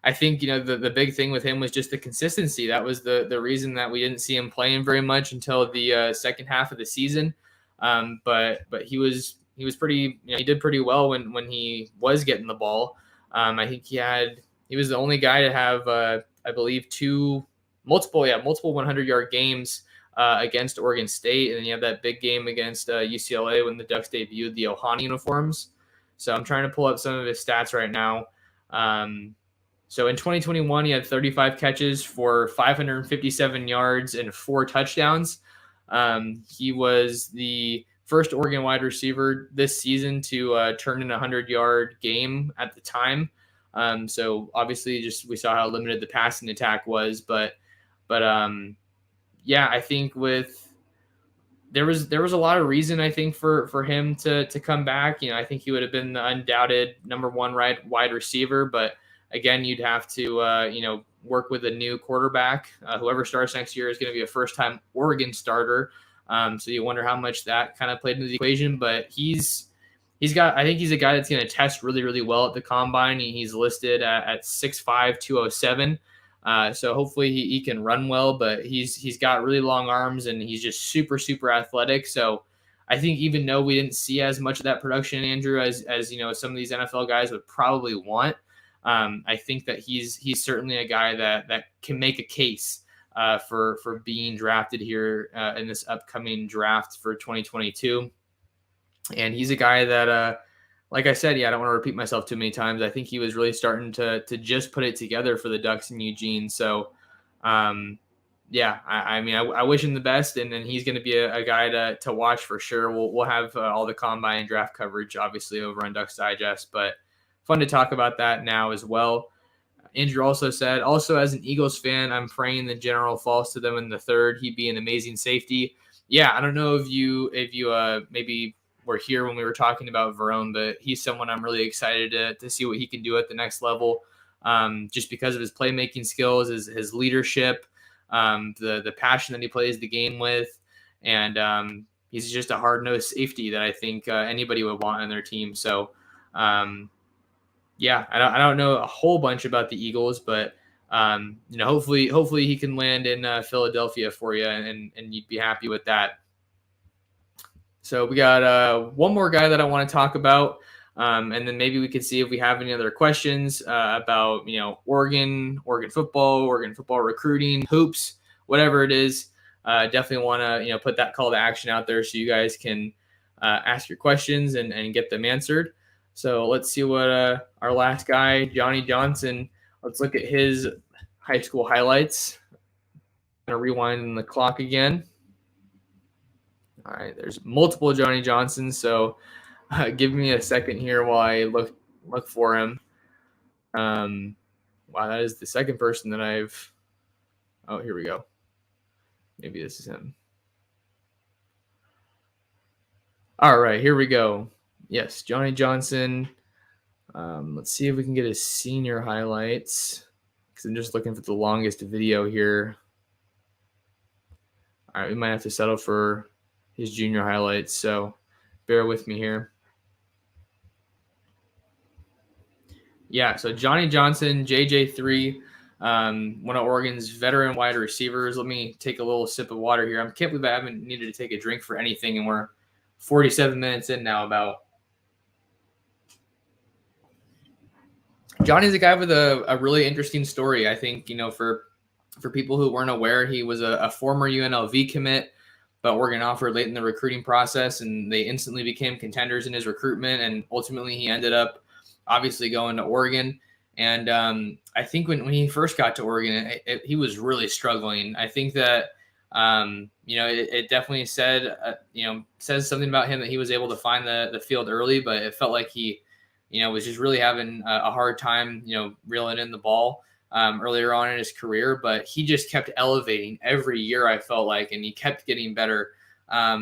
S1: I think, the big thing with him was just the consistency. That was the reason that we didn't see him playing very much until the second half of the season. But he was pretty, he did pretty well when he was getting the ball. I think he was the only guy to have, I believe, multiple 100-yard games against Oregon State. And then you have that big game against UCLA when the Ducks debuted the Ohana uniforms. So I'm trying to pull up some of his stats right now. So in 2021, he had 35 catches for 557 yards and 4 touchdowns. He was the first Oregon wide receiver this season to turn in a 100-yard game at the time. So obviously we saw how limited the passing attack was, but I think there was a lot of reason, I think, for him to come back. I think he would have been the undoubted number 1 wide receiver, but again, you'd have to, work with a new quarterback. Whoever starts next year is going to be a first-time Oregon starter. So you wonder how much that kind of played into the equation. But I think he's a guy that's going to test really, really well at the combine. He's listed at 6'5", 207. So hopefully he can run well. But he's got really long arms and he's just super, super athletic. So I think even though we didn't see as much of that production, Andrew, as some of these NFL guys would probably want, I think that he's certainly a guy that can make a case for being drafted here in this upcoming draft for 2022. And he's a guy that, like I said, I don't want to repeat myself too many times. I think he was really starting to just put it together for the Ducks in Eugene. So, I wish him the best, and he's going to be a guy to watch for sure. We'll have all the combine and draft coverage, obviously, over on Ducks Digest, but fun to talk about that now as well. Andrew also said, also as an Eagles fan, I'm praying the general falls to them in the third. He'd be an amazing safety. Yeah, I don't know if you maybe were here when we were talking about Verone, but he's someone I'm really excited to see what he can do at the next level, just because of his playmaking skills, his leadership, the passion that he plays the game with, and he's just a hard-nosed safety that I think anybody would want on their team. So, yeah, I don't know a whole bunch about the Eagles, but hopefully he can land in Philadelphia for you, and you'd be happy with that. So we got one more guy that I want to talk about, and then maybe we could see if we have any other questions about Oregon football recruiting, hoops, whatever it is. Definitely want to put that call to action out there so you guys can ask your questions and get them answered. So let's see what our last guy, Johnny Johnson. Let's look at his high school highlights. I'm gonna rewind the clock again. All right, there's multiple Johnny Johnsons, so give me a second here while I look for him. Wow, that is the second person that I've. Oh, here we go. Maybe this is him. All right, here we go. Yes, Johnny Johnson. Let's see if we can get his senior highlights, because I'm just looking for the longest video here. All right, we might have to settle for his junior highlights, so bear with me here. Yeah, so Johnny Johnson, JJ3, one of Oregon's veteran wide receivers. Let me take a little sip of water here. I can't believe I haven't needed to take a drink for anything, and we're 47 minutes in now about. Johnny's a guy with a really interesting story. I think, for people who weren't aware, he was a former UNLV commit, but Oregon offered late in the recruiting process, and they instantly became contenders in his recruitment. And ultimately, he ended up obviously going to Oregon. And I think when he first got to Oregon, he was really struggling. I think that, it definitely says something about him that he was able to find the field early, but it felt like he was just really having a hard time, reeling in the ball earlier on in his career. But he just kept elevating every year, I felt like, and he kept getting better. I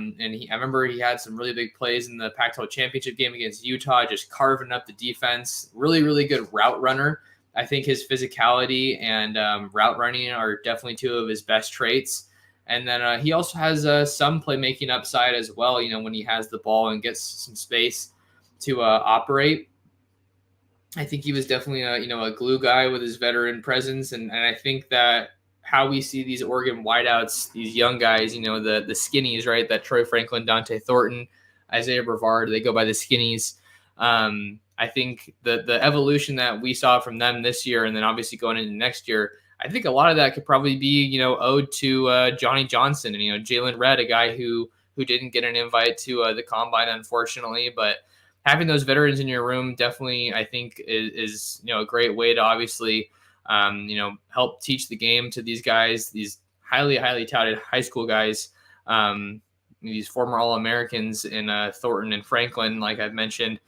S1: remember he had some really big plays in the Pac-12 championship game against Utah, just carving up the defense. Really, really good route runner. I think his physicality and route running are definitely two of his best traits. And then he also has some playmaking upside as well, when he has the ball and gets some space to operate. I think he was definitely a glue guy with his veteran presence. And I think that how we see these Oregon wideouts, these young guys, the skinnies, right? That Troy Franklin, Dante Thornton, Isaiah Brevard, they go by the skinnies. I think the evolution that we saw from them this year, and then obviously going into next year, I think a lot of that could probably be, owed to Johnny Johnson and, Jalen Redd, a guy who didn't get an invite to the combine, unfortunately. But having those veterans in your room definitely, I think, is a great way to obviously, help teach the game to these guys, these highly, highly touted high school guys, these former All-Americans in Thornton and Franklin, like I've mentioned.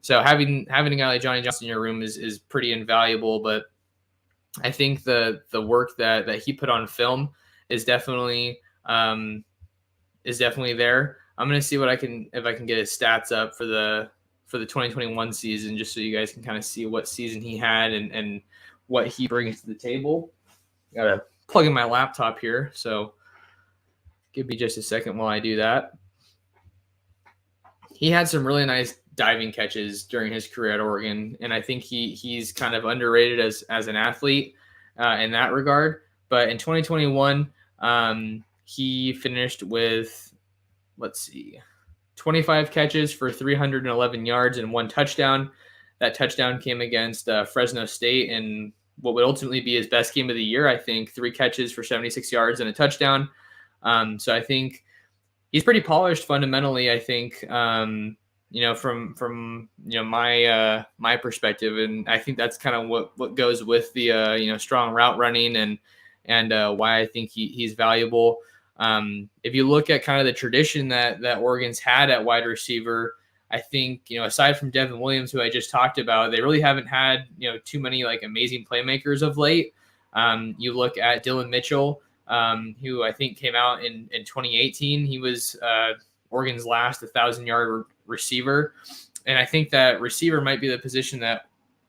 S1: So having a guy like Johnny Johnson in your room is pretty invaluable. But I think the work that he put on film is definitely there. I'm going to see if I can get his stats up for the 2021 season, just so you guys can kind of see what season he had and what he brings to the table. Got to plug in my laptop here, so give me just a second while I do that. He had some really nice diving catches during his career at Oregon, and I think he's kind of underrated as an athlete in that regard. But in 2021, he finished with, 25 catches for 311 yards and 1 touchdown. That touchdown came against Fresno State in what would ultimately be his best game of the year, I think. 3 catches for 76 yards and a touchdown. So I think he's pretty polished fundamentally, I think, from my perspective. And I think that's kind of what goes with the, strong route running and why I think he's valuable. If you look at kind of the tradition that Oregon's had at wide receiver, I think, aside from Devin Williams, who I just talked about, they really haven't had, too many like amazing playmakers of late. You look at Dylan Mitchell, who I think came out in 2018. He was Oregon's last 1,000-yard receiver. And I think that receiver might be the position that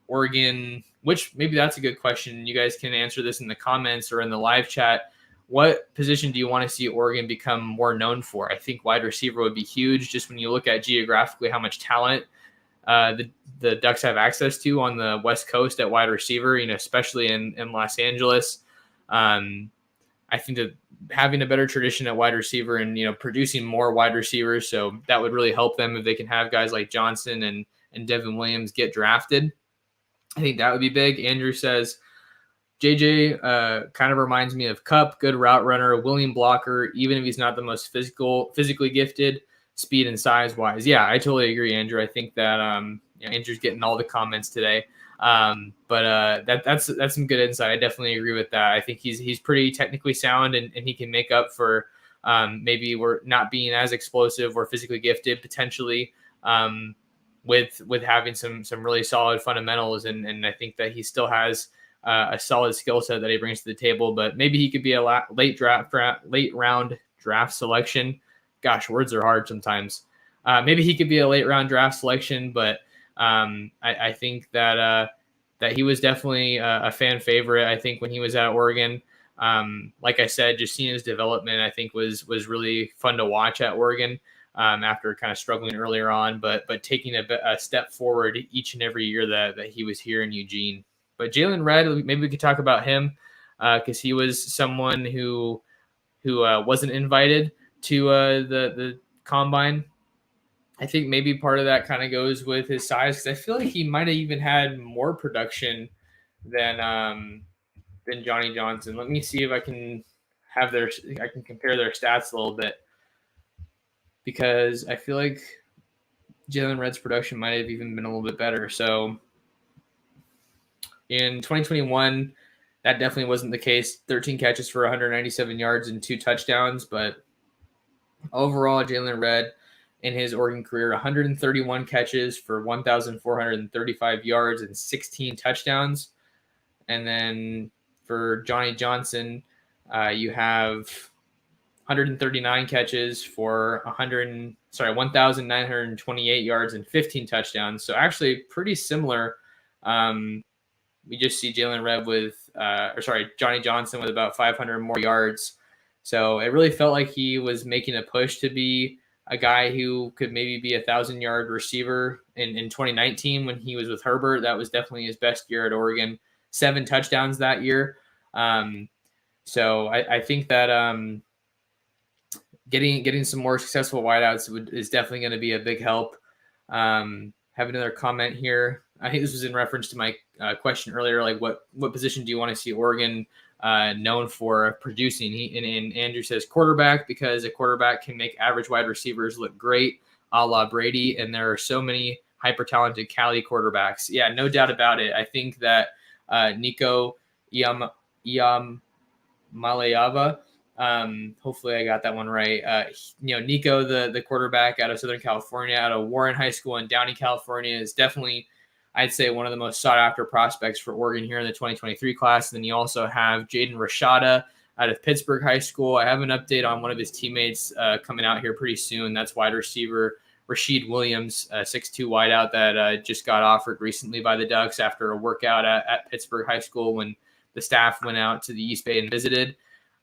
S1: Oregon, which maybe that's a good question. You guys can answer this in the comments or in the live chat. What position do you want to see Oregon become more known for? I think wide receiver would be huge, just when you look at geographically how much talent the Ducks have access to on the West Coast at wide receiver, especially in Los Angeles. I think that having a better tradition at wide receiver and, producing more wide receivers, so that would really help them if they can have guys like Johnson and Devin Williams get drafted. I think that would be big. Andrew says, JJ kind of reminds me of Cup, good route runner, willing blocker, even if he's not the most physically gifted, speed and size wise. Yeah, I totally agree, Andrew. I think that Andrew's getting all the comments today. But that's some good insight. I definitely agree with that. I think he's pretty technically sound and he can make up for maybe we're not being as explosive or physically gifted potentially with having some really solid fundamentals. And I think that he still has a solid skill set that he brings to the table, but maybe he could be a late round draft selection. Gosh, words are hard sometimes. Maybe he could be a late round draft selection, but I think that he was definitely a fan favorite. I think when he was at Oregon, like I said, just seeing his development, I think was really fun to watch at Oregon after kind of struggling earlier on, but taking a step forward each and every year that he was here in Eugene. But Jalen Redd, maybe we could talk about him because he was someone who wasn't invited to the combine. I think maybe part of that kind of goes with his size because I feel like he might have even had more production than Johnny Johnson. Let me see if I can compare their stats a little bit because I feel like Jalen Redd's production might have even been a little bit better. So in 2021, that definitely wasn't the case. 13 catches for 197 yards and 2 touchdowns. But overall, Jalen Redd in his Oregon career, 131 catches for 1,435 yards and 16 touchdowns. And then for Johnny Johnson, you have 139 catches for 1,928 yards and 15 touchdowns. So actually pretty similar. We just see Jalen Redd Johnny Johnson with about 500 more yards. So it really felt like he was making a push to be a guy who could maybe be 1,000-yard receiver in 2019 when he was with Herbert. That was definitely his best year at Oregon. 7 touchdowns that year. So I think that getting some more successful wideouts is definitely going to be a big help. Have another comment here. I think this was in reference to my question earlier, like what position do you want to see Oregon known for producing? And Andrew says quarterback, because a quarterback can make average wide receivers look great, a la Brady, and there are so many hyper-talented Cali quarterbacks. Yeah, no doubt about it. I think that Nico Iamaleava, hopefully I got that one right. Nico, the quarterback out of Southern California, out of Warren High School in Downey, California, is definitely, I'd say, one of the most sought-after prospects for Oregon here in the 2023 class. And then you also have Jaden Rashada out of Pittsburgh High School. I have an update on one of his teammates coming out here pretty soon. That's wide receiver Rashid Williams, 6'2" wideout that just got offered recently by the Ducks after a workout at Pittsburgh High School when the staff went out to the East Bay and visited.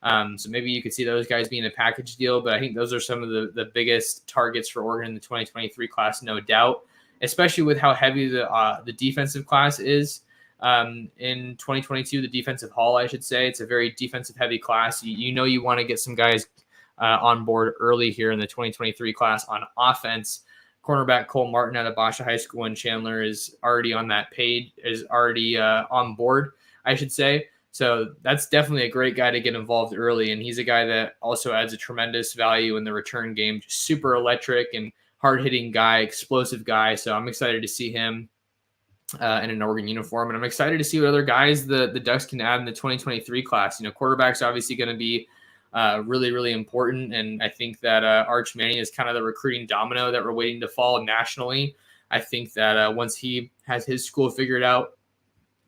S1: So maybe you could see those guys being a package deal, but I think those are some of the biggest targets for Oregon in the 2023 class, no doubt, especially with how heavy the defensive class is. In 2022, the defensive haul, I should say, it's a very defensive heavy class. You want to get some guys on board early here in the 2023 class on offense. Cornerback Cole Martin out of Basha High School in Chandler is already on that page, is already on board, I should say. So that's definitely a great guy to get involved early. And he's a guy that also adds a tremendous value in the return game. Just super electric and hard-hitting guy, explosive guy. So I'm excited to see him in an Oregon uniform. And I'm excited to see what other guys the Ducks can add in the 2023 class. Quarterback's obviously going to be really, really important. And I think that Arch Manning is kind of the recruiting domino that we're waiting to fall nationally. I think that once he has his school figured out,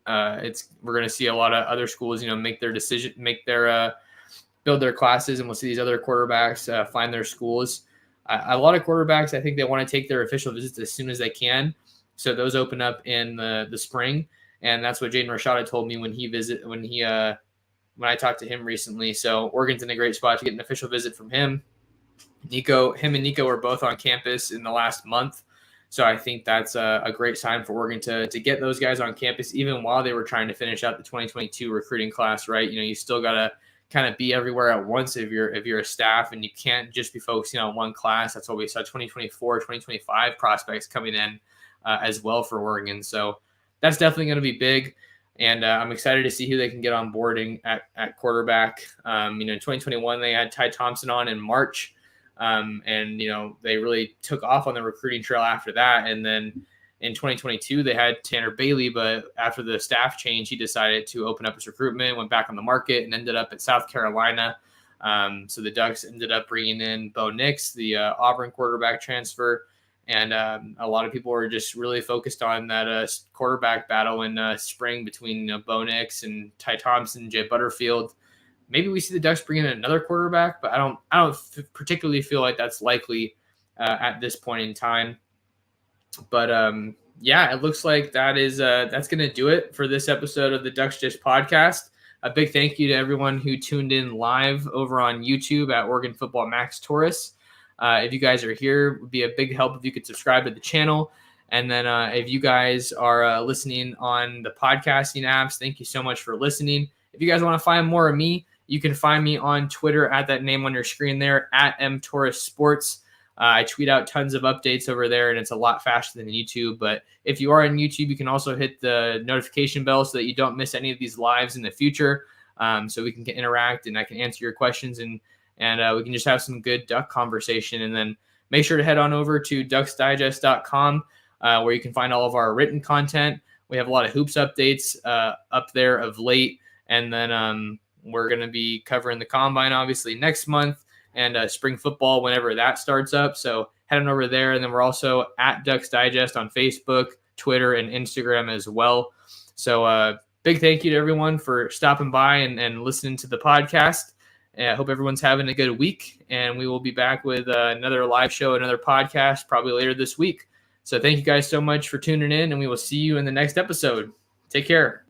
S1: we're going to see a lot of other schools, make their decision, build their classes, and we'll see these other quarterbacks find their schools. A lot of quarterbacks, I think they want to take their official visits as soon as they can. So those open up in the spring. And that's what Jaden Rashada told me when I talked to him recently. So Oregon's in a great spot to get an official visit from him. Him and Nico were both on campus in the last month. So I think that's a great sign for Oregon to get those guys on campus, even while they were trying to finish out the 2022 recruiting class, right? You still got to kind of be everywhere at once if you're a staff, and you can't just be focusing on one class. That's why we saw 2024, 2025 prospects coming in as well for Oregon. So that's definitely going to be big. And I'm excited to see who they can get on boarding at quarterback. In 2021, they had Ty Thompson on in March. And they really took off on the recruiting trail after that. And then in 2022, they had Tanner Bailey, but after the staff change, he decided to open up his recruitment, went back on the market, and ended up at South Carolina. So the Ducks ended up bringing in Bo Nix, the Auburn quarterback transfer. And a lot of people were just really focused on that quarterback battle in spring between Bo Nix and Ty Thompson, Jay Butterfield. Maybe we see the Ducks bring in another quarterback, but I don't particularly feel like that's likely at this point in time. But it looks like that's going to do it for this episode of the Ducks Dish podcast. A big thank you to everyone who tuned in live over on YouTube at Oregon Football Max Taurus. If you guys are here, it would be a big help if you could subscribe to the channel. And then if you guys are listening on the podcasting apps, thank you so much for listening. If you guys want to find more of me, you can find me on Twitter at that name on your screen there, at mtaurussports. I tweet out tons of updates over there, and it's a lot faster than YouTube. But if you are on YouTube, you can also hit the notification bell so that you don't miss any of these lives in the future. So we can interact, and I can answer your questions, and we can just have some good Duck conversation. And then make sure to head on over to ducksdigest.com, where you can find all of our written content. We have a lot of hoops updates up there of late. And then we're going to be covering the Combine, obviously, next month, and spring football whenever that starts up. So head on over there. And then we're also at Ducks Digest on Facebook, Twitter, and Instagram as well. So big thank you to everyone for stopping by and listening to the podcast. I hope everyone's having a good week, and we will be back with another live show, another podcast, probably later this week. So thank you guys so much for tuning in, and we will see you in the next episode. Take care.